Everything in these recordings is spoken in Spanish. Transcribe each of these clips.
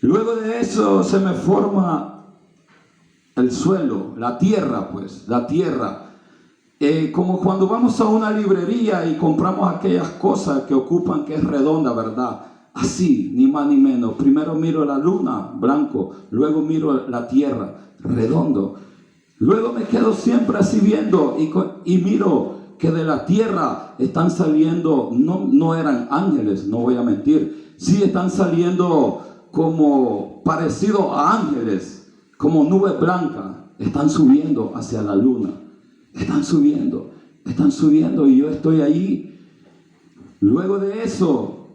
Luego de eso se me forma el suelo, la tierra, pues, la tierra. Como cuando vamos a una librería y compramos aquellas cosas que ocupan, que es redonda, ¿verdad? Así, ni más ni menos. Primero miro la luna, blanco, luego miro la tierra, redondo. Luego me quedo siempre así viendo y miro que de la tierra están saliendo, no eran ángeles, no voy a mentir, sí están saliendo como parecidos a ángeles, como nubes blancas, están subiendo hacia la luna, están subiendo y yo estoy ahí. Luego de eso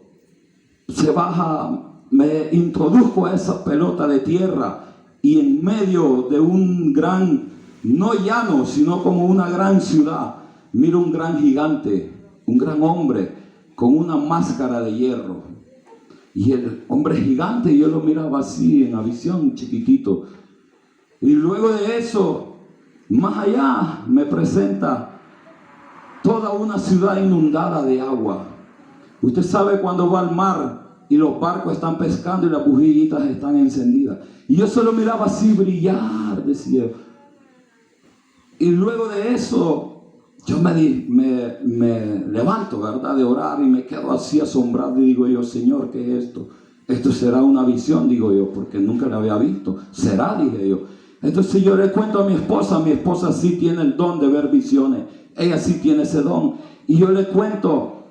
se baja, me introduzco a esa pelota de tierra y en medio de un gran, no llano, sino como una gran ciudad, miro un gran gigante, un gran hombre con una máscara de hierro. Y el hombre gigante, yo lo miraba así en la visión, chiquitito. Y luego de eso, más allá, me presenta toda una ciudad inundada de agua. Usted sabe cuando va al mar y los barcos están pescando y las bujillitas están encendidas. Y yo solo miraba así brillar, decía. Y luego de eso, yo me levanto, ¿verdad?, de orar y me quedo así asombrado y digo yo, Señor, ¿qué es esto? Esto será una visión, digo yo, porque nunca la había visto. Será, dije yo. Entonces yo le cuento a mi esposa sí tiene el don de ver visiones. Ella sí tiene ese don. Y yo le cuento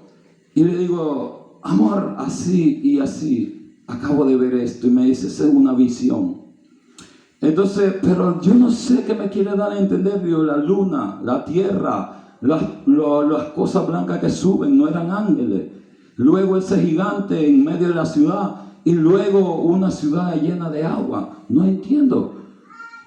y le digo, amor, así y así, acabo de ver esto. Y me dice, es una visión. Entonces, pero yo no sé qué me quiere dar a entender, Dios, la luna, la tierra, las cosas blancas que suben, no eran ángeles. Luego ese gigante en medio de la ciudad y luego una ciudad llena de agua. No entiendo.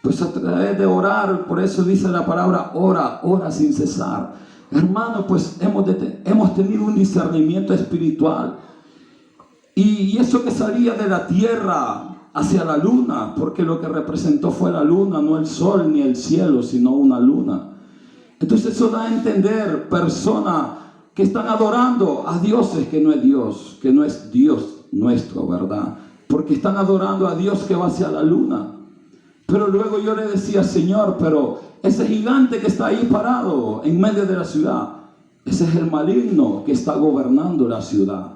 Pues a través de orar, por eso dice la palabra ora, ora sin cesar. Hermano, pues hemos tenido un discernimiento espiritual. Y eso que salía de la tierra hacia la luna, porque lo que representó fue la luna, no el sol ni el cielo, sino una luna. Entonces eso da a entender personas que están adorando a dioses que no es Dios, que no es Dios nuestro, ¿verdad? Porque están adorando a Dios que va hacia la luna. Pero luego yo le decía, Señor, pero ese gigante que está ahí parado en medio de la ciudad, ese es el maligno que está gobernando la ciudad.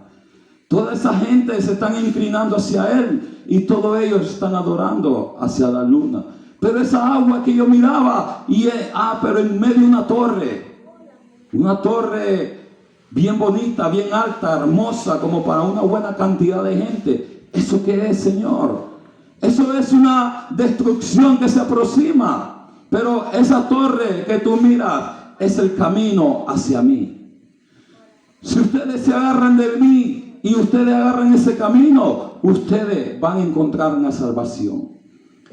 Toda esa gente se están inclinando hacia él y todos ellos están adorando hacia la luna. Pero esa agua que yo miraba, pero en medio de una torre bien bonita, bien alta, hermosa, como para una buena cantidad de gente. ¿Eso qué es, Señor? Eso es una destrucción que se aproxima. Pero esa torre que tú miras es el camino hacia mí. Si ustedes se agarran de mí y ustedes agarran ese camino, ustedes van a encontrar una salvación.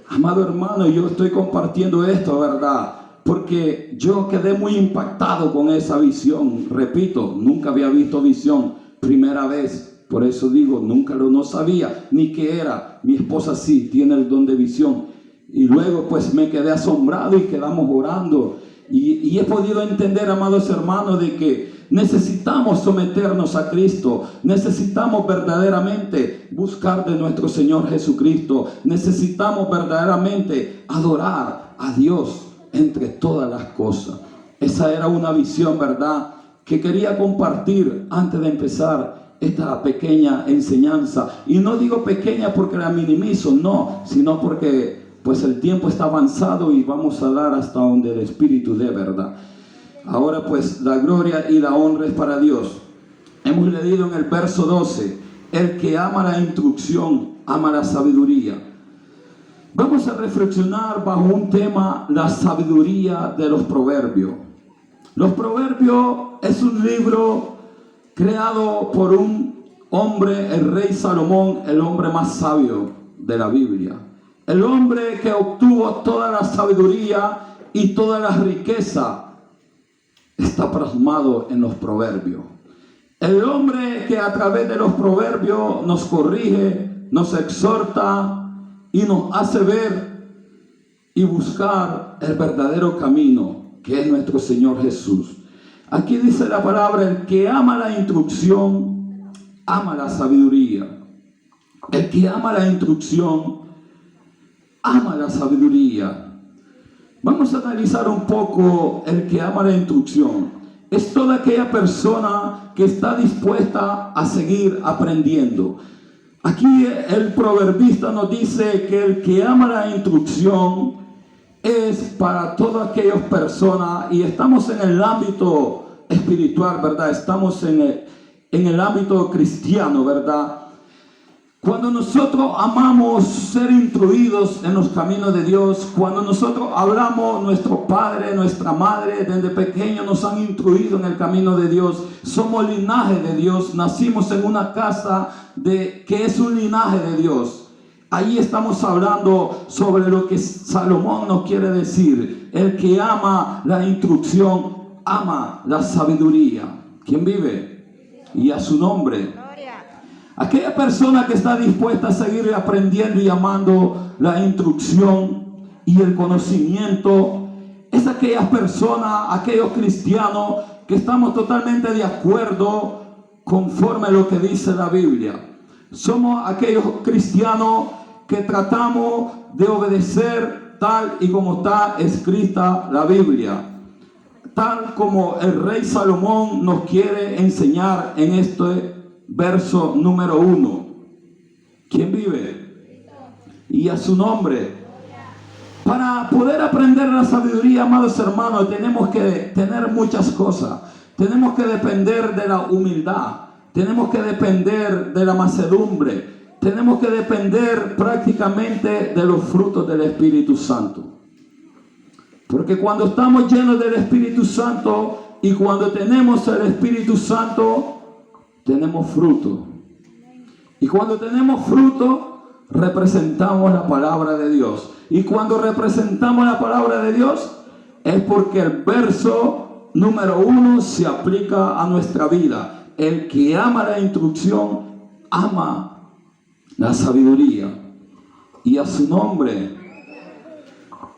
Amado hermano, yo estoy compartiendo esto, ¿verdad? Porque yo quedé muy impactado con esa visión. Repito, nunca había visto visión, primera vez. Por eso digo, no sabía ni qué era. Mi esposa sí tiene el don de visión. Y luego pues me quedé asombrado y quedamos orando. Y he podido entender, amados hermanos, de que necesitamos someternos a Cristo. Necesitamos verdaderamente buscar de nuestro Señor Jesucristo. Necesitamos verdaderamente adorar a Dios entre todas las cosas. Esa era una visión, ¿verdad?, que quería compartir antes de empezar esta pequeña enseñanza. Y no digo pequeña porque la minimizo, no, sino porque pues el tiempo está avanzado y vamos a dar hasta donde el Espíritu dé, ¿verdad? Ahora pues la gloria y la honra es para Dios. Hemos leído en el verso 12, el que ama la instrucción, ama la sabiduría. Vamos a reflexionar bajo un tema, la sabiduría de los proverbios. Los proverbios es un libro creado por un hombre, el rey Salomón, el hombre más sabio de la Biblia. El hombre que obtuvo toda la sabiduría y toda la riqueza está plasmado en los proverbios. El hombre que a través de los proverbios nos corrige, nos exhorta y nos hace ver y buscar el verdadero camino, que es nuestro Señor Jesús. Aquí dice la palabra, el que ama la instrucción, ama la sabiduría. El que ama la instrucción, ama la sabiduría. Vamos a analizar un poco el que ama la instrucción. Es toda aquella persona que está dispuesta a seguir aprendiendo. Aquí el proverbista nos dice que el que ama la instrucción es para todas aquellas personas, y estamos en el ámbito espiritual, ¿verdad? Estamos en el ámbito cristiano, ¿verdad? Cuando nosotros amamos ser instruidos en los caminos de Dios, cuando nosotros hablamos, nuestro padre, nuestra madre, desde pequeños nos han instruido en el camino de Dios, somos linaje de Dios, nacimos en una casa que es un linaje de Dios. Ahí estamos hablando sobre lo que Salomón nos quiere decir. El que ama la instrucción, ama la sabiduría. ¿Quién vive? Y a su nombre. Aquella persona que está dispuesta a seguir aprendiendo y amando la instrucción y el conocimiento, es aquellas personas, aquellos cristianos que estamos totalmente de acuerdo conforme a lo que dice la Biblia. Somos aquellos cristianos que tratamos de obedecer tal y como está escrita la Biblia, tal como el rey Salomón nos quiere enseñar en este verso número 1. ¿Quién vive? Y a su nombre. Para poder aprender la sabiduría, amados hermanos, tenemos que tener muchas cosas. Tenemos que depender de la humildad. Tenemos que depender de la mansedumbre. Tenemos que depender prácticamente de los frutos del Espíritu Santo. Porque cuando estamos llenos del Espíritu Santo y cuando tenemos el Espíritu Santo, tenemos fruto. Y cuando tenemos fruto, representamos la palabra de Dios. Y cuando representamos la palabra de Dios, es porque el verso número 1 se aplica a nuestra vida. El que ama la instrucción, ama la sabiduría. Y a su nombre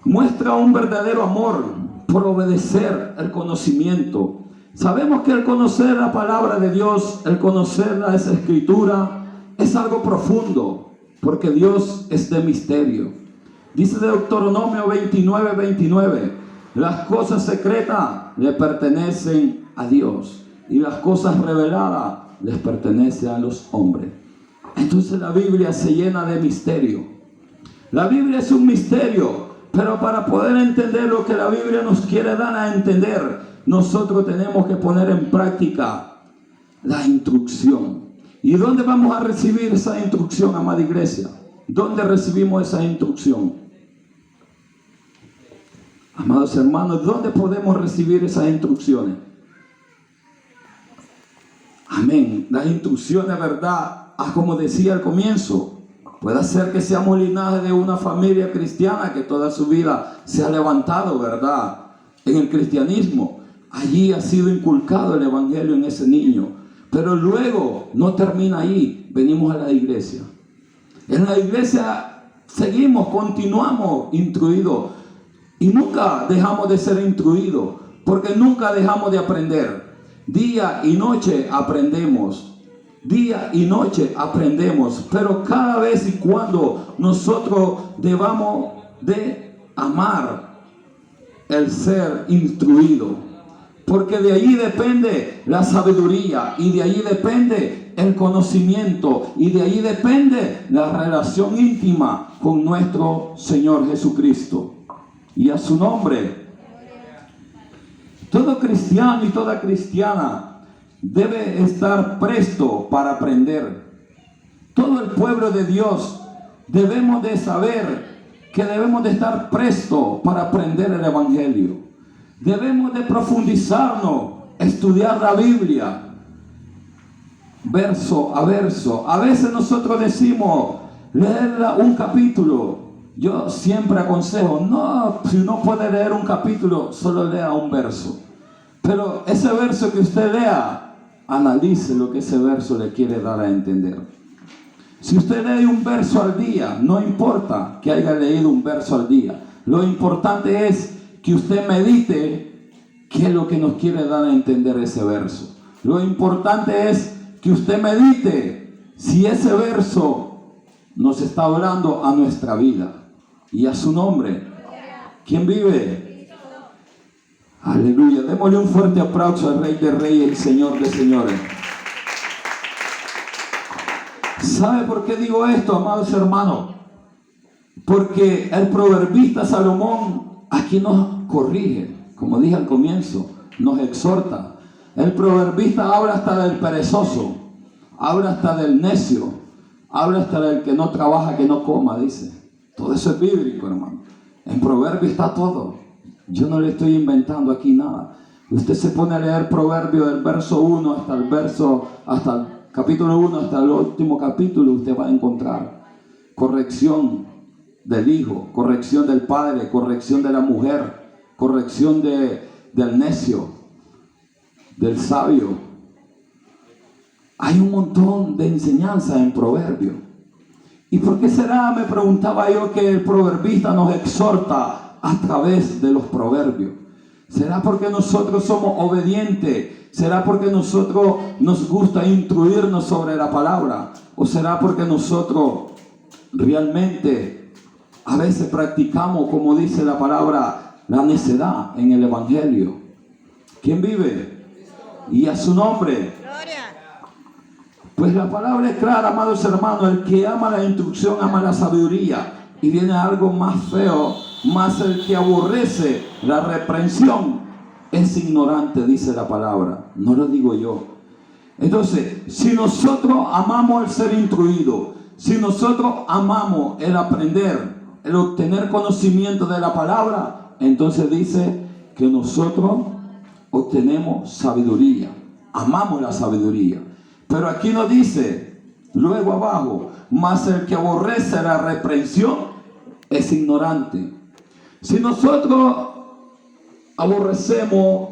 muestra un verdadero amor por obedecer el conocimiento. Sabemos que el conocer la palabra de Dios, el conocer la escritura, es algo profundo, porque Dios es de misterio. Dice Deuteronomio 29:29, las cosas secretas le pertenecen a Dios y las cosas reveladas les pertenecen a los hombres. Entonces la Biblia se llena de misterio. La Biblia es un misterio, pero para poder entender lo que la Biblia nos quiere dar a entender, nosotros tenemos que poner en práctica la instrucción. ¿Y dónde vamos a recibir esa instrucción, amada iglesia? ¿Dónde recibimos esa instrucción? Amados hermanos, ¿dónde podemos recibir esas instrucciones? Amén. Las instrucciones, ¿verdad? Como decía al comienzo, puede ser que seamos linaje de una familia cristiana que toda su vida se ha levantado, ¿verdad?, en el cristianismo. Allí ha sido inculcado el evangelio en ese niño. Pero luego no termina ahí. Venimos a la iglesia. En la iglesia seguimos, continuamos instruidos. Y nunca dejamos de ser instruidos. Porque nunca dejamos de aprender. Día y noche aprendemos. Día y noche aprendemos. Pero cada vez y cuando nosotros debamos de amar el ser instruido. Porque de ahí depende la sabiduría, y de ahí depende el conocimiento, y de ahí depende la relación íntima con nuestro Señor Jesucristo. Y a su nombre, todo cristiano y toda cristiana debe estar presto para aprender. Todo el pueblo de Dios debemos de saber que debemos de estar presto para aprender el evangelio. Debemos de profundizarnos, estudiar la Biblia, verso a verso. A veces nosotros decimos, leer un capítulo. Yo siempre aconsejo, no, si no puede leer un capítulo, solo lea un verso. Pero ese verso que usted lea, analice lo que ese verso le quiere dar a entender. Si usted lee un verso al día, no importa que haya leído un verso al día. Lo importante es que usted medite qué es lo que nos quiere dar a entender ese verso. Lo importante es que usted medite si ese verso nos está hablando a nuestra vida y a su nombre. ¿Quién vive? Aleluya. Démosle un fuerte aplauso al Rey de Reyes y Señor de Señores. ¿Sabe por qué digo esto, amados hermanos? Porque el proverbista Salomón aquí nos corrige, como dije al comienzo, nos exhorta. El proverbista habla hasta del perezoso, habla hasta del necio, habla hasta del que no trabaja, que no coma, dice. Todo eso es bíblico, hermano. En Proverbio está todo. Yo no le estoy inventando aquí nada. Usted se pone a leer Proverbio del verso 1 hasta el capítulo 1 hasta el último capítulo, usted va a encontrar corrección del hijo, corrección del padre, corrección de la mujer, corrección del necio, del sabio. Hay un montón de enseñanza en Proverbio. ¿Y por qué será, me preguntaba yo, que el proverbista nos exhorta a través de los proverbios? ¿Será porque nosotros somos obedientes? ¿Será porque nosotros nos gusta instruirnos sobre la palabra? ¿O será porque nosotros realmente a veces practicamos, como dice la palabra, la necedad en el evangelio? ¿Quién vive? Y a su nombre. Pues la palabra es clara, amados hermanos. El que ama la instrucción ama la sabiduría. Y viene algo más feo, más el que aborrece la reprensión es ignorante, dice la palabra. No lo digo yo. Entonces, si nosotros amamos el ser instruido, si nosotros amamos el aprender, el obtener conocimiento de la palabra, entonces dice que nosotros obtenemos sabiduría. Amamos la sabiduría. Pero aquí nos dice, luego abajo, mas el que aborrece la reprensión es ignorante. Si nosotros aborrecemos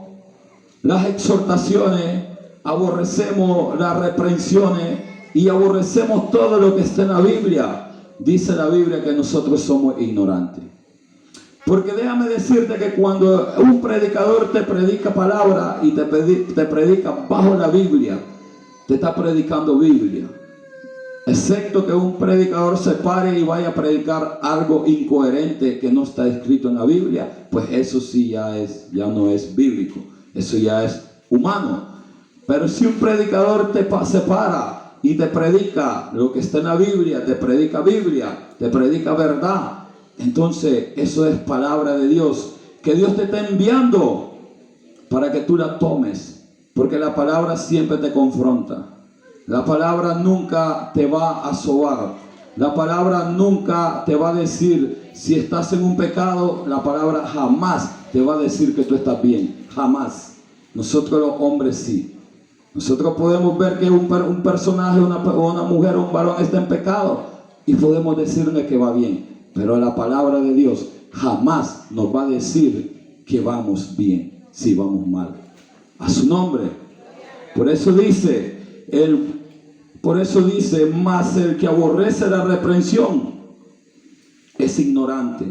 las exhortaciones, aborrecemos las reprensiones y aborrecemos todo lo que está en la Biblia, dice la Biblia que nosotros somos ignorantes. Porque déjame decirte que cuando un predicador te predica palabra y te predica bajo la Biblia, te está predicando Biblia. Excepto que un predicador se pare y vaya a predicar algo incoherente que no está escrito en la Biblia, pues eso sí ya no es bíblico, eso ya es humano. Pero si un predicador se para y te predica lo que está en la Biblia, te predica verdad, entonces eso es palabra de Dios, que Dios te está enviando para que tú la tomes. Porque la palabra siempre te confronta. La palabra nunca te va a sobar. La palabra nunca te va a decir si estás en un pecado. La palabra jamás te va a decir que tú estás bien. Jamás. Nosotros los hombres sí. Nosotros podemos ver que un personaje, una mujer o un varón está en pecado y podemos decirle que va bien. Pero la palabra de Dios jamás nos va a decir que vamos bien si vamos mal. A su nombre. Por eso dice, más el que aborrece la reprensión es ignorante.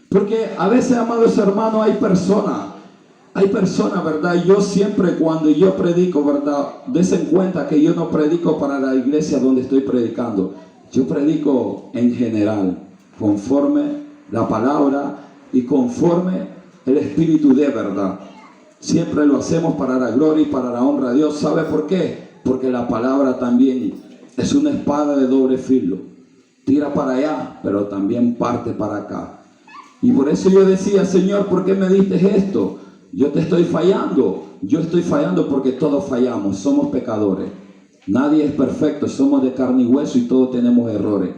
Porque a veces, amados hermanos, hay personas, ¿verdad? Yo siempre cuando yo predico, ¿verdad? Desen cuenta que yo no predico para la iglesia donde estoy predicando. Yo predico en general, conforme la palabra y conforme el Espíritu de verdad. Siempre lo hacemos para la gloria y para la honra de Dios. ¿Sabe por qué? Porque la palabra también es una espada de doble filo. Tira para allá, pero también parte para acá. Y por eso yo decía, Señor, ¿por qué me diste esto? Yo te estoy fallando. Yo estoy fallando porque todos fallamos. Somos pecadores. Nadie es perfecto. Somos de carne y hueso y todos tenemos errores.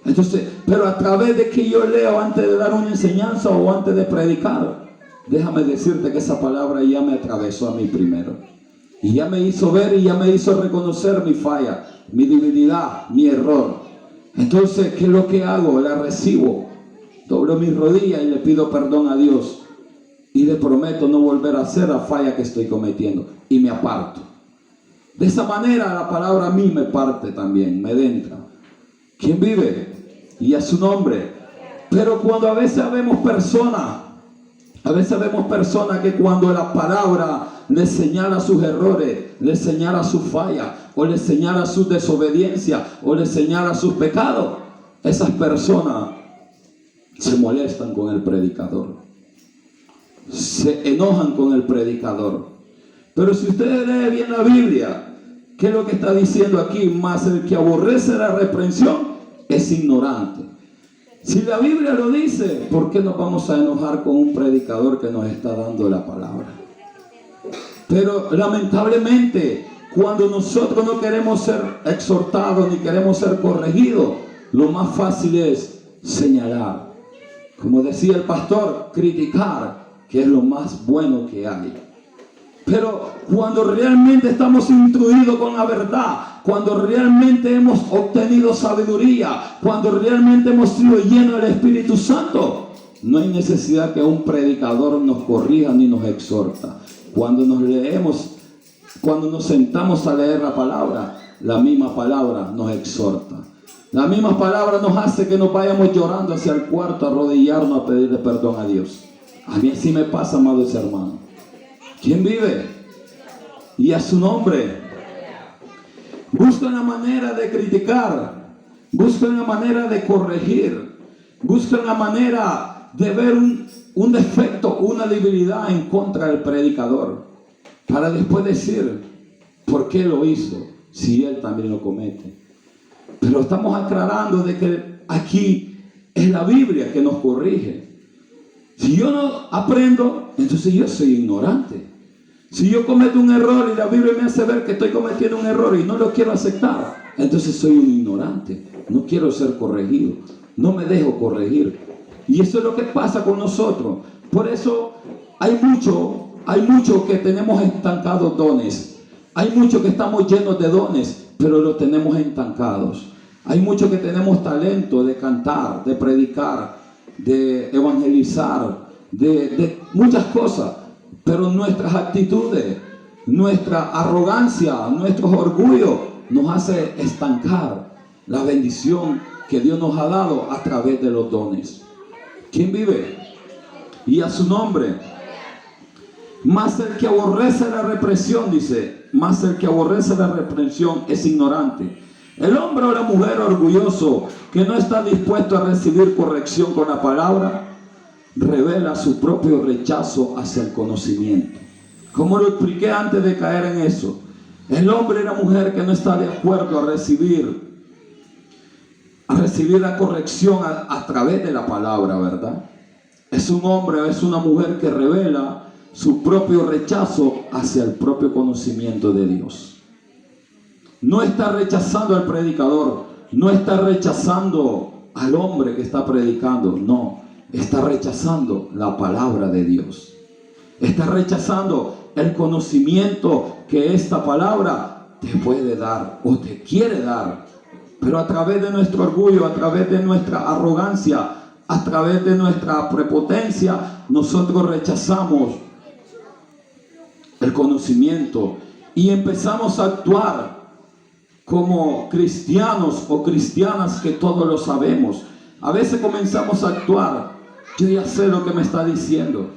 Entonces, pero a través de que yo leo antes de dar una enseñanza o antes de predicar, déjame decirte que esa palabra ya me atravesó a mí primero. Y ya me hizo ver y ya me hizo reconocer mi falla, mi debilidad, mi error. Entonces, ¿qué es lo que hago? La recibo. Doblo mis rodillas y le pido perdón a Dios. Y le prometo no volver a hacer la falla que estoy cometiendo. Y me aparto. De esa manera la palabra a mí me parte también, me entra. ¿Quién vive? Y a su nombre. Pero cuando a veces vemos personas que cuando la palabra les señala sus errores, les señala su falla, o les señala su desobediencia, o les señala sus pecados, esas personas se molestan con el predicador, se enojan con el predicador. Pero si usted lee bien la Biblia, ¿qué es lo que está diciendo aquí? Mas el que aborrece la reprensión es ignorante. Si la Biblia lo dice, ¿por qué nos vamos a enojar con un predicador que nos está dando la palabra? Pero lamentablemente, cuando nosotros no queremos ser exhortados ni queremos ser corregidos, lo más fácil es señalar. Como decía el pastor, criticar, que es lo más bueno que hay. Pero cuando realmente estamos instruidos con la verdad, cuando realmente hemos obtenido sabiduría, cuando realmente hemos sido llenos del Espíritu Santo, no hay necesidad que un predicador nos corrija ni nos exhorta. Cuando nos sentamos a leer la misma palabra nos exhorta. La misma palabra nos hace que nos vayamos llorando hacia el cuarto, a arrodillarnos a pedirle perdón a Dios. A mí así me pasa, amados hermanos. ¿Quién vive? Y a su nombre. Busca una manera de criticar, busca una manera de corregir, busca una manera de ver un defecto, una debilidad en contra del predicador, para después decir, ¿por qué lo hizo? Si él también lo comete. Pero estamos aclarando de que aquí es la Biblia que nos corrige. Si yo no aprendo, entonces yo soy ignorante. Si yo cometo un error y la Biblia me hace ver que estoy cometiendo un error y no lo quiero aceptar, entonces soy un ignorante. No quiero ser corregido. No me dejo corregir. Y eso es lo que pasa con nosotros. Por eso hay mucho que tenemos estancados dones. Hay mucho que estamos llenos de dones, pero los tenemos estancados. Hay mucho que tenemos talento de cantar, de predicar, de evangelizar, de muchas cosas. Pero nuestras actitudes, nuestra arrogancia, nuestros orgullos nos hace estancar la bendición que Dios nos ha dado a través de los dones. ¿Quién vive? Y a su nombre. Mas el que aborrece la represión, dice, mas el que aborrece la reprensión es ignorante. El hombre o la mujer orgulloso que no está dispuesto a recibir corrección con la palabra, revela su propio rechazo hacia el conocimiento. Como lo expliqué antes de caer en eso, el hombre y la mujer que no está de acuerdo a recibir la corrección a través de la palabra, ¿verdad? Es un hombre o es una mujer que revela su propio rechazo hacia el propio conocimiento de Dios. No está rechazando al predicador, no está rechazando al hombre que está predicando, no. Está rechazando la palabra de Dios. Está rechazando el conocimiento que esta palabra te puede dar o te quiere dar. Pero a través de nuestro orgullo, a través de nuestra arrogancia, a través de nuestra prepotencia, nosotros rechazamos el conocimiento y empezamos a actuar como cristianos o cristianas que todo lo sabemos. A veces comenzamos a actuar, yo ya sé lo que me está diciendo,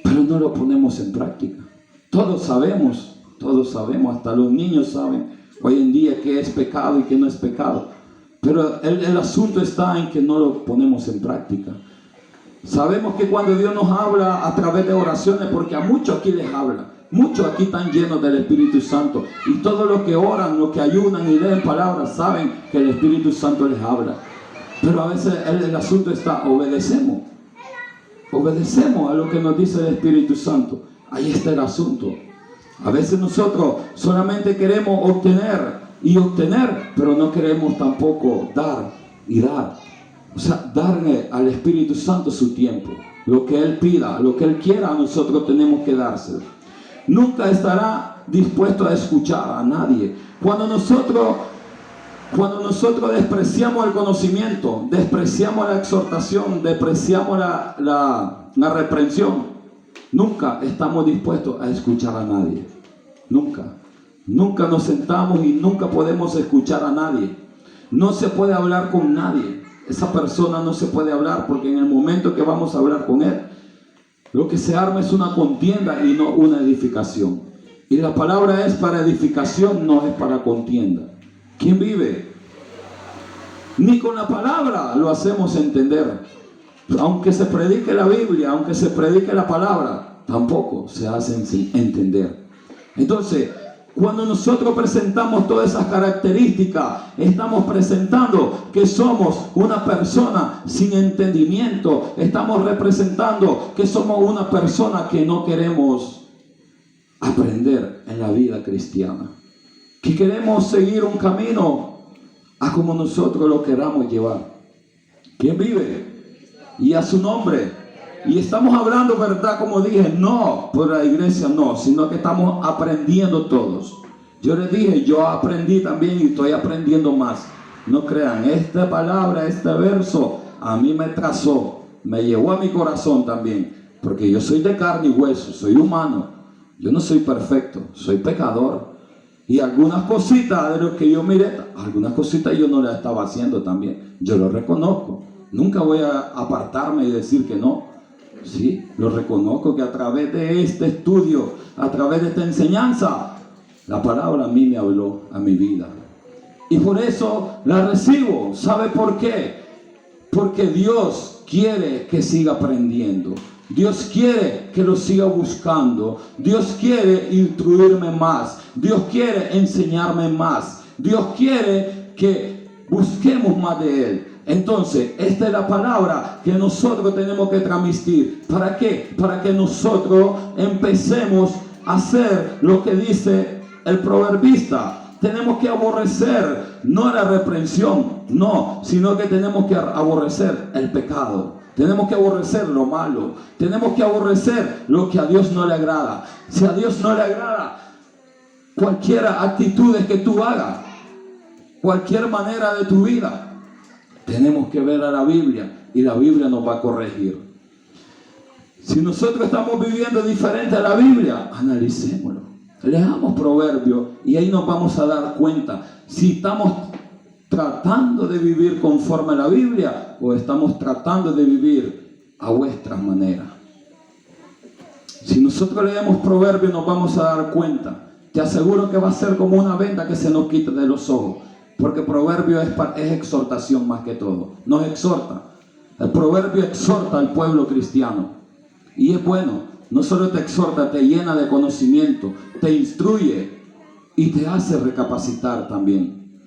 pero no lo ponemos en práctica. Todos sabemos, hasta los niños saben hoy en día qué es pecado y qué no es pecado. Pero el asunto está en que no lo ponemos en práctica. Sabemos que cuando Dios nos habla a través de oraciones, porque a muchos aquí les habla, muchos aquí están llenos del Espíritu Santo, y todos los que oran, los que ayunan y leen palabras, saben que el Espíritu Santo les habla. Pero a veces el asunto está, obedecemos a lo que nos dice el Espíritu Santo. Ahí está el asunto. A veces nosotros solamente queremos obtener, pero no queremos tampoco dar y dar. O sea, darle al Espíritu Santo su tiempo. Lo que Él pida, lo que Él quiera, nosotros tenemos que dárselo. Nunca estará dispuesto a escuchar a nadie. Cuando nosotros despreciamos el conocimiento, despreciamos la exhortación, despreciamos la reprensión, nunca estamos dispuestos a escuchar a nadie. Nunca nos sentamos y nunca podemos escuchar a nadie. No se puede hablar con nadie. Esa persona no se puede hablar, porque en el momento que vamos a hablar con él, lo que se arma es una contienda y no una edificación. Y la palabra es para edificación, no es para contienda. ¿Quién vive? Ni con la palabra lo hacemos entender. Aunque se predique la Biblia, aunque se predique la palabra, tampoco se hacen entender. Entonces, cuando nosotros presentamos todas esas características, estamos presentando que somos una persona sin entendimiento. Estamos representando que somos una persona que no queremos aprender en la vida cristiana, que queremos seguir un camino a como nosotros lo queramos llevar. ¿Quién vive? Y a su nombre. Y estamos hablando, ¿verdad? Como dije, no por la iglesia, no, sino que estamos aprendiendo todos. Yo les dije, yo aprendí también y estoy aprendiendo más. No crean, esta palabra, este verso, a mí me trazó, me llegó a mi corazón también, porque yo soy de carne y hueso, soy humano. Yo no soy perfecto, soy pecador. Y algunas cositas de lo que yo miré, algunas cositas yo no las estaba haciendo también. Yo lo reconozco. Nunca voy a apartarme y decir que no. Sí, lo reconozco que a través de este estudio, a través de esta enseñanza, la palabra a mí me habló a mi vida. Y por eso la recibo. ¿Sabe por qué? Porque Dios quiere que siga aprendiendo. Dios quiere que lo siga buscando. Dios quiere instruirme más. Dios quiere enseñarme más. Dios quiere que busquemos más de Él. Entonces, esta es la palabra que nosotros tenemos que transmitir. ¿Para qué? Para que nosotros empecemos a hacer lo que dice el proverbista. Tenemos que aborrecer, no la reprensión, no, sino que tenemos que aborrecer el pecado. Tenemos que aborrecer lo malo. Tenemos que aborrecer lo que a Dios no le agrada. Si a Dios no le agrada cualquier actitud que tú hagas, cualquier manera de tu vida, tenemos que ver a la Biblia y la Biblia nos va a corregir. Si nosotros estamos viviendo diferente a la Biblia, analicémoslo. Leamos Proverbios y ahí nos vamos a dar cuenta si estamos tratando de vivir conforme a la Biblia o estamos tratando de vivir a vuestra manera. Si nosotros leemos Proverbios nos vamos a dar cuenta. Te aseguro que va a ser como una venda que se nos quita de los ojos. Porque proverbio es exhortación más que todo. Nos exhorta. El proverbio exhorta al pueblo cristiano. Y es bueno. No solo te exhorta, te llena de conocimiento, te instruye y te hace recapacitar también.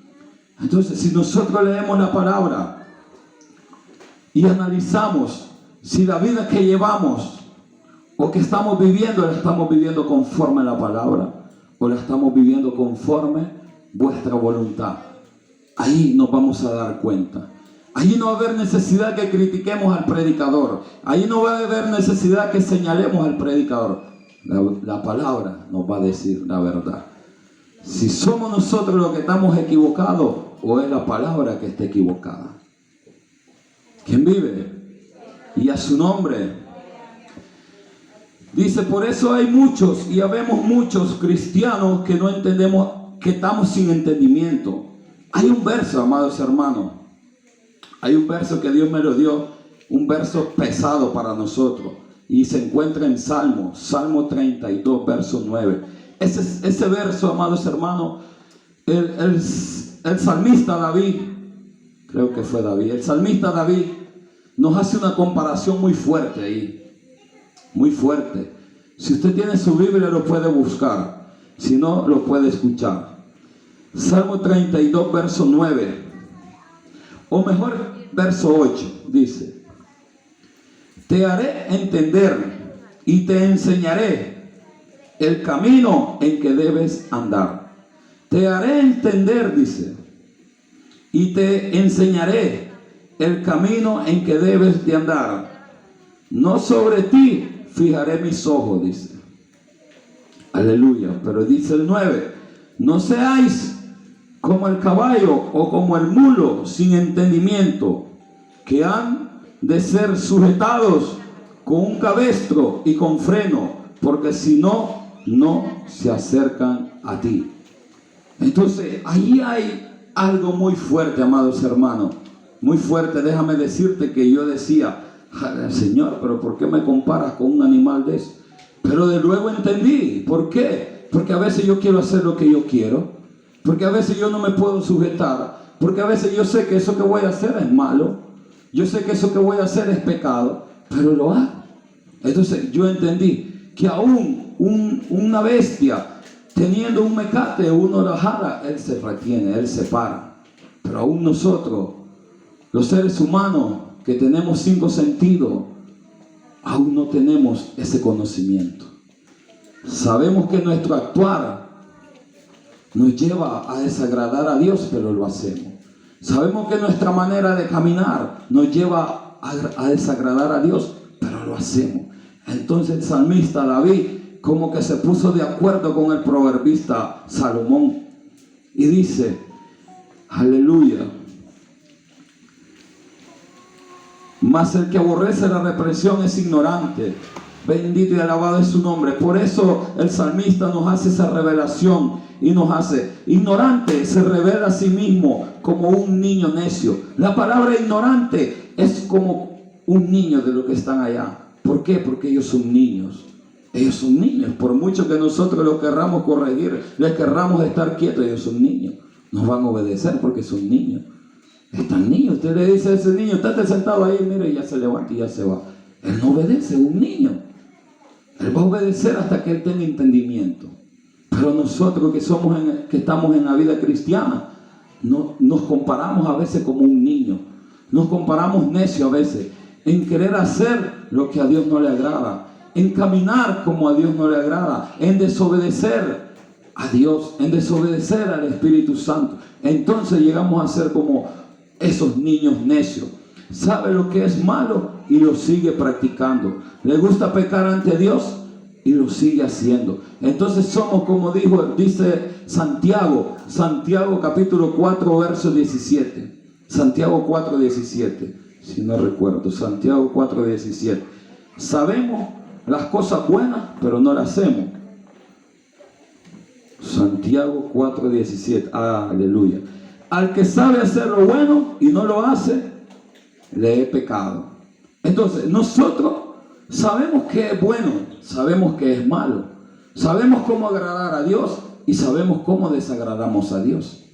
Entonces, si nosotros leemos la palabra y analizamos si la vida que llevamos o que estamos viviendo, la estamos viviendo conforme a la palabra o la estamos viviendo conforme vuestra voluntad. Ahí nos vamos a dar cuenta. Ahí no va a haber necesidad que critiquemos al predicador. Ahí no va a haber necesidad que señalemos al predicador. La palabra nos va a decir la verdad. Si somos nosotros los que estamos equivocados o es la palabra que está equivocada. ¿Quién vive? Y a su nombre. Dice, por eso hay muchos y habemos muchos cristianos que no entendemos, que estamos sin entendimiento. Hay un verso, amados hermanos, hay un verso que Dios me lo dio, un verso pesado para nosotros, y se encuentra en Salmo 32, verso 9. Ese verso, amados hermanos, el salmista David, creo que fue David, el salmista David nos hace una comparación muy fuerte ahí, muy fuerte. Si usted tiene su Biblia lo puede buscar, si no lo puede escuchar. Salmo 32, verso 9, o mejor, verso 8, dice: te haré entender y te enseñaré el camino en que debes andar. Te haré entender, dice, y te enseñaré el camino en que debes de andar. No sobre ti fijaré mis ojos, dice. Aleluya. Pero dice el 9, no seáis como el caballo o como el mulo sin entendimiento, que han de ser sujetados con un cabestro y con freno, porque si no, no se acercan a ti. Entonces, ahí hay algo muy fuerte, amados hermanos, muy fuerte. Déjame decirte que yo decía, Señor, pero ¿por qué me comparas con un animal de eso? Pero de luego entendí, ¿por qué? Porque a veces yo quiero hacer lo que yo quiero, porque a veces yo no me puedo sujetar, Porque a veces yo sé que eso que voy a hacer es malo, yo sé que eso que voy a hacer es pecado, pero lo hago. Entonces yo entendí que aún una bestia teniendo un mecate, uno la jala, él se retiene, él se para. Pero aún nosotros, los seres humanos que tenemos 5 sentidos, aún no tenemos ese conocimiento. Sabemos que nuestro actuar nos lleva a desagradar a Dios, pero lo hacemos. Sabemos que nuestra manera de caminar nos lleva a desagradar a Dios, pero lo hacemos. Entonces el salmista David como que se puso de acuerdo con el proverbista Salomón y dice, aleluya, mas el que aborrece la represión es ignorante. Bendito y alabado es su nombre. Por eso el salmista nos hace esa revelación y nos hace ignorante, se revela a sí mismo como un niño necio. La palabra ignorante es como un niño de los que están allá. ¿Por qué? Porque ellos son niños. Ellos son niños. Por mucho que nosotros los querramos corregir, les querramos estar quietos, ellos son niños. Nos van a obedecer porque son niños. Están niños. Usted le dice a ese niño, estate sentado ahí, mire, y ya se levanta y ya se va. Él no obedece, es un niño. Él va a obedecer hasta que él tenga entendimiento. Pero nosotros que estamos en la vida cristiana, nos comparamos a veces como un niño. Nos comparamos necio a veces en querer hacer lo que a Dios no le agrada, en caminar como a Dios no le agrada, en desobedecer a Dios, en desobedecer al Espíritu Santo. Entonces llegamos a ser como esos niños necios. Sabe lo que es malo y lo sigue practicando. Le gusta pecar ante Dios y lo sigue haciendo. Entonces somos como dice Santiago capítulo 4 verso 17. Santiago 4, 17, si no recuerdo. Santiago 4, 17. Sabemos las cosas buenas, pero no las hacemos. Santiago 4, 17. Aleluya. Al que sabe hacer lo bueno y no lo hace, le he pecado. Entonces nosotros sabemos que es bueno, sabemos que es malo, sabemos cómo agradar a Dios y sabemos cómo desagradamos a Dios.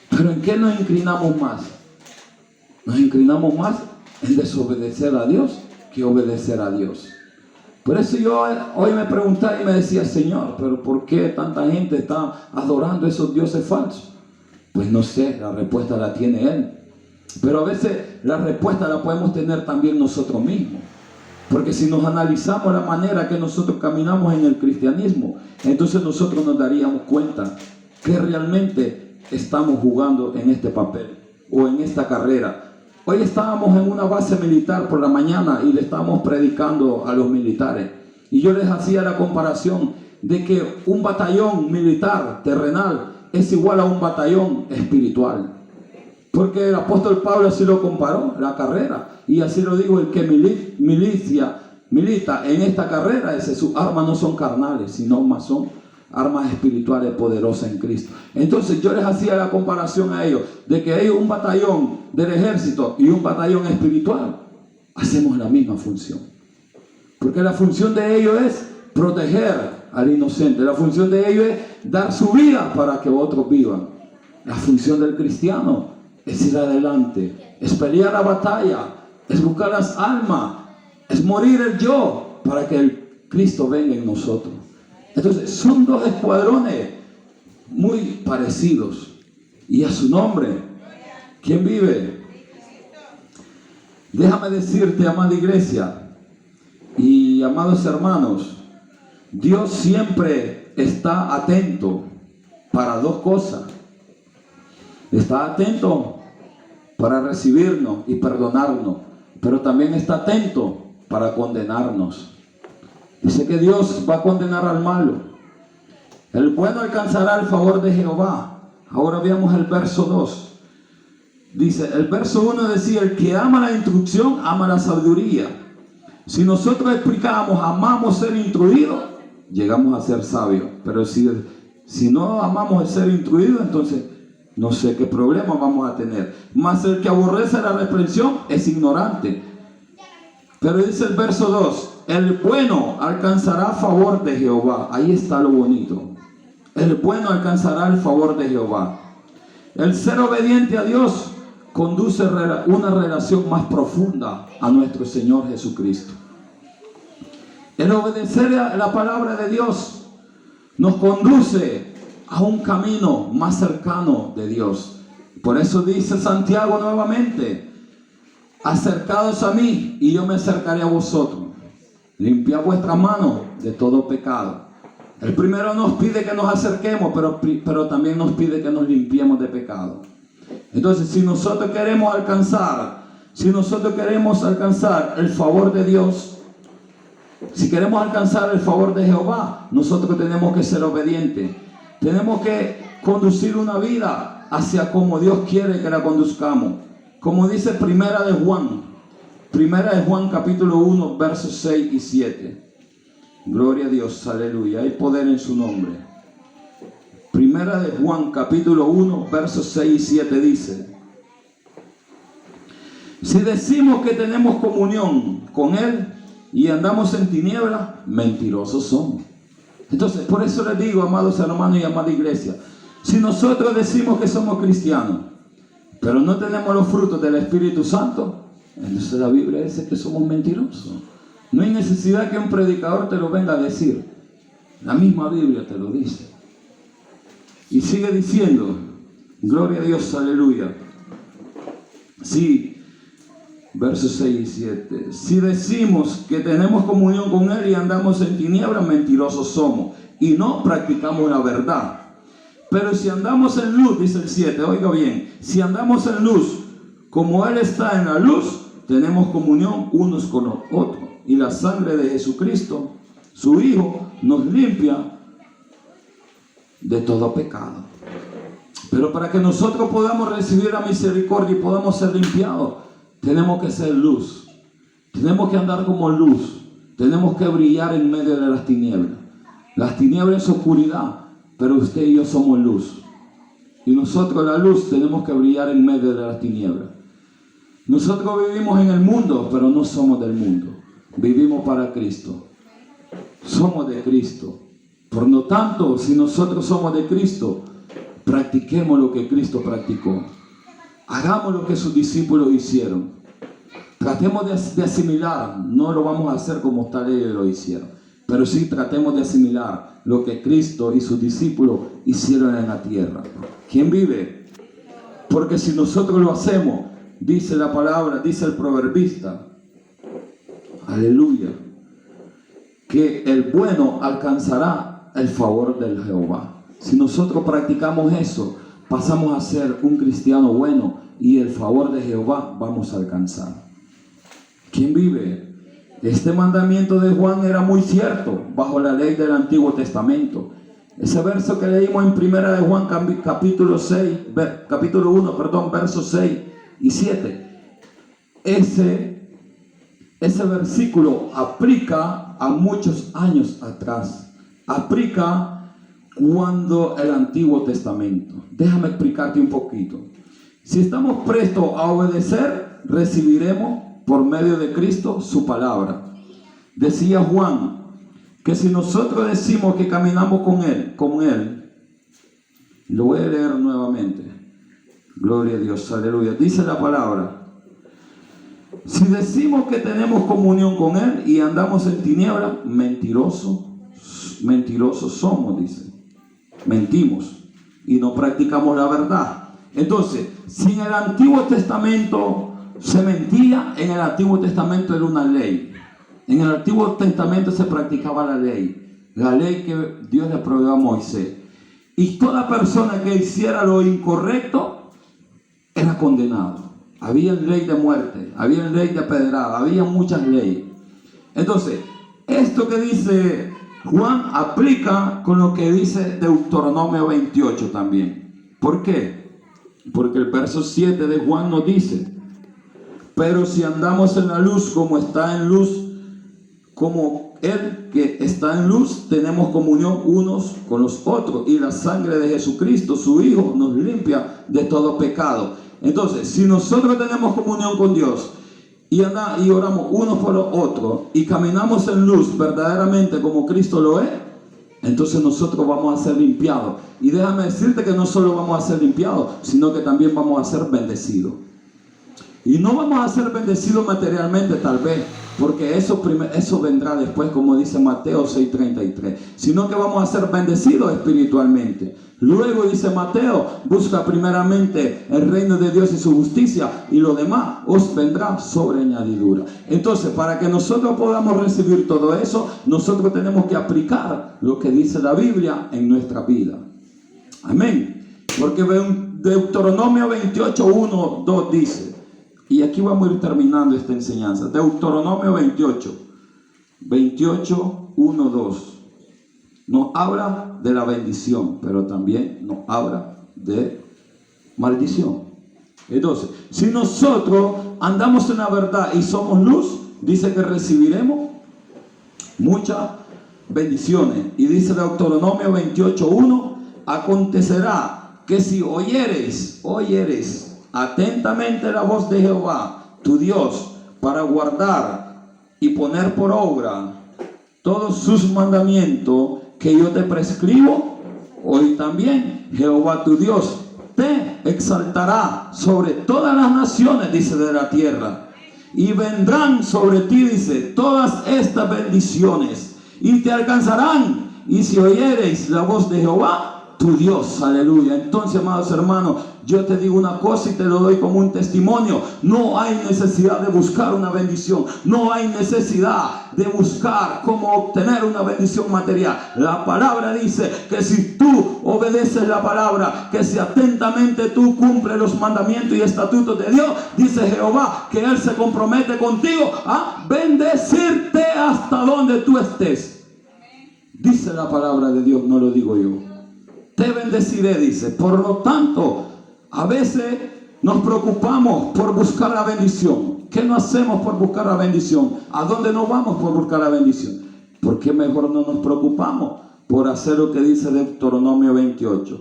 Pero ¿en qué nos inclinamos más? Nos inclinamos más en desobedecer a Dios que obedecer a Dios. Por eso yo hoy me preguntaba y me decía, Señor, pero ¿por qué tanta gente está adorando esos dioses falsos? Pues no sé, la respuesta la tiene Él. Pero a veces la respuesta la podemos tener también nosotros mismos. Porque si nos analizamos la manera que nosotros caminamos en el cristianismo, entonces nosotros nos daríamos cuenta que realmente estamos jugando en este papel o en esta carrera. Hoy estábamos en una base militar por la mañana y le estábamos predicando a los militares. Y yo les hacía la comparación de que un batallón militar terrenal es igual a un batallón espiritual. Porque el apóstol Pablo así lo comparó, la carrera. Y así lo digo, el que milita en esta carrera, sus armas no son carnales, sino más son armas espirituales poderosas en Cristo. Entonces yo les hacía la comparación a ellos, de que ellos, un batallón del ejército y un batallón espiritual, hacemos la misma función. Porque la función de ellos es proteger al inocente. La función de ellos es dar su vida para que otros vivan. La función del cristiano es ir adelante, es pelear la batalla, es buscar las almas, es morir el yo para que el Cristo venga en nosotros. Entonces son dos escuadrones muy parecidos. Y a su nombre, ¿quién vive? Déjame decirte, amada iglesia y amados hermanos, Dios siempre está atento para dos cosas. Está atento para recibirnos y perdonarnos, pero también está atento para condenarnos. Dice que Dios va a condenar al malo. El bueno alcanzará el favor de Jehová. Ahora veamos el verso 2. Dice, el verso 1 decía, el que ama la instrucción, ama la sabiduría. Si nosotros explicamos, amamos ser instruidos, llegamos a ser sabios. Pero si no amamos el ser instruidos, entonces no sé qué problema vamos a tener. Mas el que aborrece la reprensión es ignorante. Pero dice el verso 2, el bueno alcanzará favor de Jehová. Ahí está lo bonito. El bueno alcanzará el favor de Jehová. El ser obediente a Dios conduce una relación más profunda a nuestro Señor Jesucristo. El obedecer a la palabra de Dios nos conduce a un camino más cercano de Dios. Por eso dice Santiago nuevamente: acercaos a mí y yo me acercaré a vosotros. Limpiad vuestras manos de todo pecado. El primero nos pide que nos acerquemos, pero también nos pide que nos limpiemos de pecado. Entonces, si nosotros queremos alcanzar el favor de Dios, si queremos alcanzar el favor de Jehová, nosotros tenemos que ser obedientes. Tenemos que conducir una vida hacia como Dios quiere que la conduzcamos. Como dice Primera de Juan capítulo 1, versos 6 y 7. Gloria a Dios, aleluya, hay poder en su nombre. Primera de Juan capítulo 1, versos 6 y 7 dice: si decimos que tenemos comunión con Él y andamos en tinieblas, mentirosos somos. Entonces, por eso les digo, amados hermanos y amada iglesia, si nosotros decimos que somos cristianos, pero no tenemos los frutos del Espíritu Santo, entonces la Biblia dice que somos mentirosos. No hay necesidad que un predicador te lo venga a decir. La misma Biblia te lo dice. Y sigue diciendo, gloria a Dios, aleluya. Sí, versos 6 y 7. Si decimos que tenemos comunión con Él y andamos en tinieblas, mentirosos somos y no practicamos la verdad. Pero si andamos en luz, dice el 7, oiga bien, si andamos en luz, como Él está en la luz, tenemos comunión unos con los otros. Y la sangre de Jesucristo, su Hijo, nos limpia de todo pecado. Pero para que nosotros podamos recibir la misericordia y podamos ser limpiados, tenemos que ser luz. Tenemos que andar como luz. Tenemos que brillar en medio de las tinieblas. Las tinieblas es oscuridad, pero usted y yo somos luz. Y nosotros, la luz, tenemos que brillar en medio de las tinieblas. Nosotros vivimos en el mundo, pero no somos del mundo. Vivimos para Cristo. Somos de Cristo. Por lo tanto, si nosotros somos de Cristo, practiquemos lo que Cristo practicó. Hagamos lo que sus discípulos hicieron. Tratemos de asimilar. No lo vamos a hacer como tal ellos lo hicieron, pero sí tratemos de asimilar lo que Cristo y sus discípulos hicieron en la tierra. ¿Quién vive? Porque si nosotros lo hacemos, dice la palabra, dice el proverbista, aleluya, que el bueno alcanzará el favor del Jehová. Si nosotros practicamos eso, pasamos a ser un cristiano bueno y el favor de Jehová vamos a alcanzar. ¿Quién vive? Este mandamiento de Juan era muy cierto bajo la ley del Antiguo Testamento. Ese verso que leímos en Primera de Juan capítulo 1, versos 6 y 7. Ese versículo aplica a muchos años atrás. Aplica cuando el Antiguo Testamento. Déjame explicarte un poquito. Si estamos prestos a obedecer, recibiremos por medio de Cristo su palabra. Decía Juan que si nosotros decimos que caminamos con Él, lo voy a leer nuevamente. Gloria a Dios, aleluya. Dice la palabra: si decimos que tenemos comunión con Él y andamos en tinieblas, mentirosos somos, dice. Mentimos y no practicamos la verdad. Entonces, si en el Antiguo Testamento se mentía, en el Antiguo Testamento era una ley. En el Antiguo Testamento se practicaba la ley que Dios le proveyó a Moisés. Y toda persona que hiciera lo incorrecto era condenado. Había ley de muerte, había ley de pedrada, había muchas leyes. Entonces, esto que dice Juan aplica con lo que dice Deuteronomio 28 también. ¿Por qué? Porque el verso 7 de Juan nos dice: pero si andamos en la luz como está en luz, como Él que está en luz, tenemos comunión unos con los otros, y la sangre de Jesucristo, su Hijo, nos limpia de todo pecado. Entonces, si nosotros tenemos comunión con Dios y oramos unos por los otros y caminamos en luz verdaderamente como Cristo lo es, entonces nosotros vamos a ser limpiados. Y déjame decirte que no solo vamos a ser limpiados, sino que también vamos a ser bendecidos. Y no vamos a ser bendecidos materialmente tal vez, porque eso vendrá después, como dice Mateo 6:33, sino que vamos a ser bendecidos espiritualmente. Luego dice Mateo, busca primeramente el reino de Dios y su justicia, y lo demás os vendrá sobre añadidura. Entonces, para que nosotros podamos recibir todo eso, nosotros tenemos que aplicar lo que dice la Biblia en nuestra vida. Amén. Porque Deuteronomio 28:1-2 dice, y aquí vamos a ir terminando esta enseñanza. Deuteronomio 28:1-2 nos habla de la bendición, pero también nos habla de maldición. Entonces, si nosotros andamos en la verdad y somos luz, dice que recibiremos muchas bendiciones. Y dice Deuteronomio 28:1, acontecerá que si oyereis atentamente la voz de Jehová, tu Dios, para guardar y poner por obra todos sus mandamientos que yo te prescribo, hoy también Jehová tu Dios te exaltará sobre todas las naciones, dice, de la tierra, y vendrán sobre ti, dice, todas estas bendiciones, y te alcanzarán, y si oyereis la voz de Jehová tu Dios. Aleluya. Entonces, amados hermanos, yo te digo una cosa y te lo doy como un testimonio. No hay necesidad de buscar una bendición. No hay necesidad de buscar cómo obtener una bendición material. La palabra dice que si tú obedeces la palabra, que si atentamente tú cumples los mandamientos y estatutos de Dios, dice Jehová que Él se compromete contigo a bendecirte hasta donde tú estés. Dice la palabra de Dios, no lo digo yo. Te bendeciré, dice. Por lo tanto, a veces nos preocupamos por buscar la bendición. ¿Qué no hacemos por buscar la bendición? ¿A dónde nos vamos por buscar la bendición? ¿Por qué mejor no nos preocupamos por hacer lo que dice Deuteronomio 28?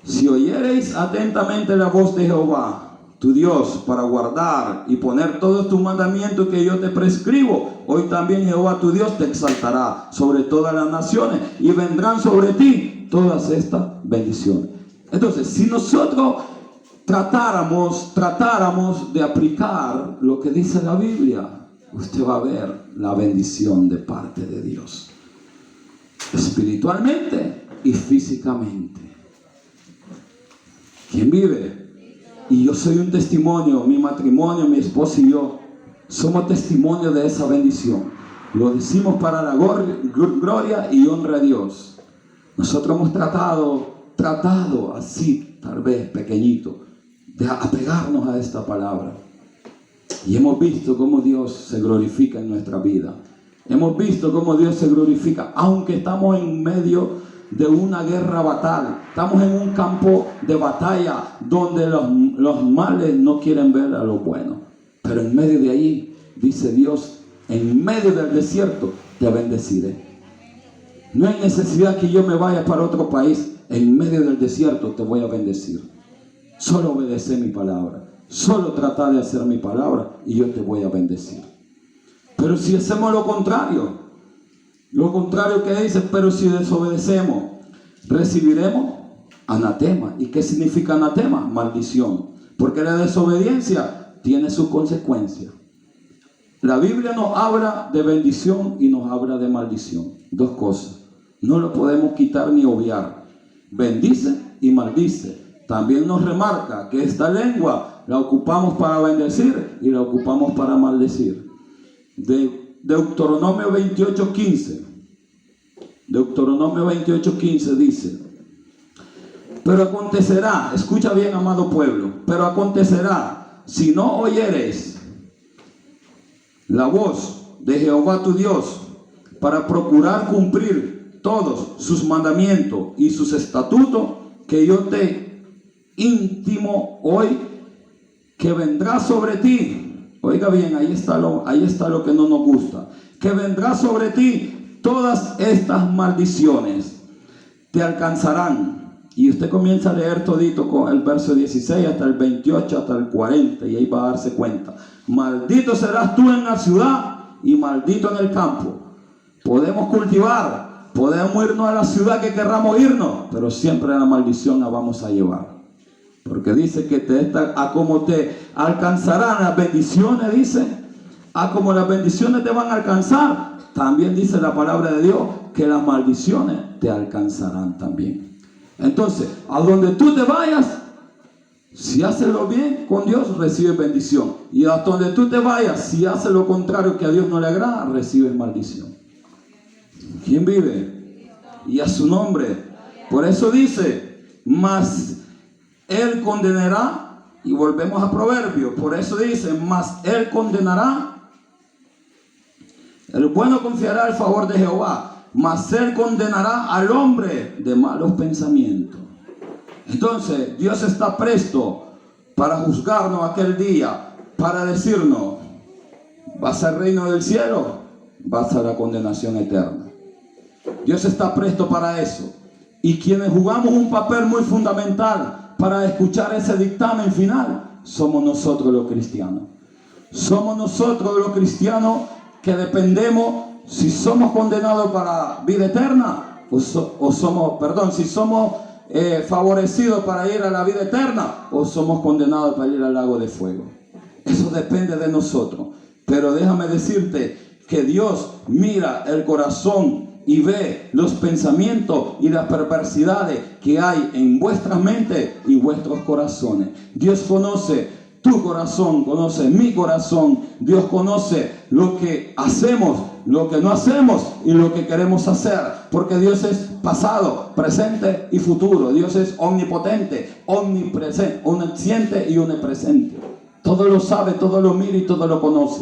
Si oyereis atentamente la voz de Jehová, tu Dios, para guardar y poner todos tus mandamientos que yo te prescribo, hoy también Jehová tu Dios te exaltará sobre todas las naciones y vendrán sobre ti todas estas bendiciones. Entonces, si nosotros tratáramos de aplicar lo que dice la Biblia, usted va a ver la bendición de parte de Dios, espiritualmente y físicamente. ¿Quién vive? Y yo soy un testimonio, mi matrimonio, mi esposa y yo, somos testimonio de esa bendición. Lo decimos para la gloria y honra a Dios. Nosotros hemos tratado así, tal vez pequeñito, de apegarnos a esta palabra. Y hemos visto cómo Dios se glorifica en nuestra vida. Hemos visto cómo Dios se glorifica, aunque estamos en medio de una guerra batalla. Estamos en un campo de batalla donde los males no quieren ver a lo bueno. Pero en medio de ahí, dice Dios, en medio del desierto te bendeciré. No hay necesidad que yo me vaya para otro país. En medio del desierto te voy a bendecir. Solo obedece mi palabra. Solo trata de hacer mi palabra y yo te voy a bendecir. Pero si hacemos lo contrario que dice, pero si desobedecemos, recibiremos anatema. ¿Y qué significa anatema? Maldición. Porque la desobediencia tiene sus consecuencias. La Biblia nos habla de bendición y nos habla de maldición. Dos cosas. No lo podemos quitar ni obviar. Bendice y maldice. También nos remarca que esta lengua la ocupamos para bendecir y la ocupamos para maldecir. De Deuteronomio 28:15. Deuteronomio 28:15 dice: pero acontecerá, escucha bien, amado pueblo, pero acontecerá, si no oyereis la voz de Jehová tu Dios, para procurar cumplir todos sus mandamientos y sus estatutos, que yo te intimo hoy, que vendrá sobre ti. Oiga bien, ahí está lo que no nos gusta. Que vendrá sobre ti todas estas maldiciones, te alcanzarán. Y usted comienza a leer todito con el verso 16 hasta el 28, hasta el 40, y ahí va a darse cuenta. Maldito serás tú en la ciudad y maldito en el campo. Podemos cultivar, Podemos irnos a la ciudad que querramos irnos, pero siempre la maldición la vamos a llevar. Porque dice que a como te alcanzarán las bendiciones, dice, a como las bendiciones te van a alcanzar, también dice la palabra de Dios que las maldiciones te alcanzarán también. Entonces, a donde tú te vayas, si haces lo bien con Dios, recibes bendición. Y a donde tú te vayas, si haces lo contrario que a Dios no le agrada, recibes maldición. ¿Quién vive? Y a su nombre. Por eso dice, mas Él condenará, y volvemos a Proverbios, por eso dice, mas Él condenará. El bueno confiará al favor de Jehová, mas Él condenará al hombre de malos pensamientos. Entonces, Dios está presto para juzgarnos aquel día, para decirnos, vas al reino del cielo, vas a la condenación eterna. Dios está presto para eso. Y quienes jugamos un papel muy fundamental para escuchar ese dictamen final, somos nosotros los cristianos. Somos nosotros los cristianos que dependemos si somos condenados para vida eterna si somos favorecidos para ir a la vida eterna o somos condenados para ir al lago de fuego. Eso depende de nosotros. Pero déjame decirte que Dios mira el corazón y ve los pensamientos y las perversidades que hay en vuestras mentes y vuestros corazones. Dios conoce tu corazón, conoce mi corazón. Dios conoce lo que hacemos, lo que no hacemos y lo que queremos hacer. Porque Dios es pasado, presente y futuro. Dios es omnipotente, omnipresente, omnisciente y omnipresente. Todo lo sabe, todo lo mira y todo lo conoce.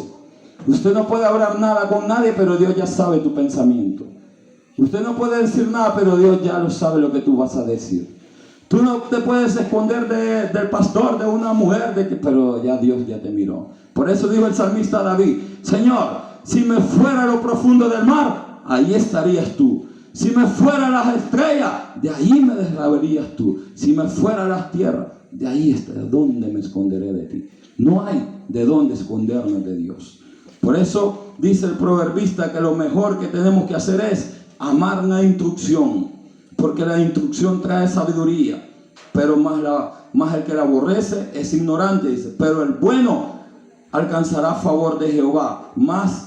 Usted no puede hablar nada con nadie, pero Dios ya sabe tu pensamiento. Usted no puede decir nada, pero Dios ya lo sabe lo que tú vas a decir. Tú no te puedes esconder del pastor, de una mujer, pero ya Dios ya te miró. Por eso dijo el salmista David, Señor, si me fuera a lo profundo del mar, ahí estarías tú. Si me fuera a las estrellas, de ahí me desraverías tú. Si me fuera a las tierras, de ahí estaría. ¿Dónde me esconderé de ti? No hay de dónde escondernos de Dios. Por eso dice el proverbista que lo mejor que tenemos que hacer es amar la instrucción, porque la instrucción trae sabiduría, pero más el que la aborrece es ignorante, dice. Pero el bueno alcanzará favor de Jehová, más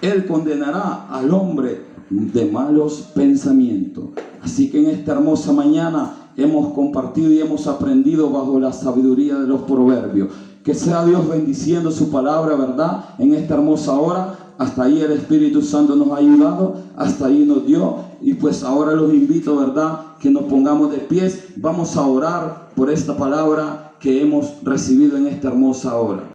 Él condenará al hombre de malos pensamientos. Así que en esta hermosa mañana hemos compartido y hemos aprendido bajo la sabiduría de los proverbios. Que sea Dios bendiciendo su palabra, ¿verdad? En esta hermosa hora. Hasta ahí el Espíritu Santo nos ha ayudado, hasta ahí nos dio. Y pues ahora los invito, ¿verdad?, que nos pongamos de pies. Vamos a orar por esta palabra que hemos recibido en esta hermosa hora.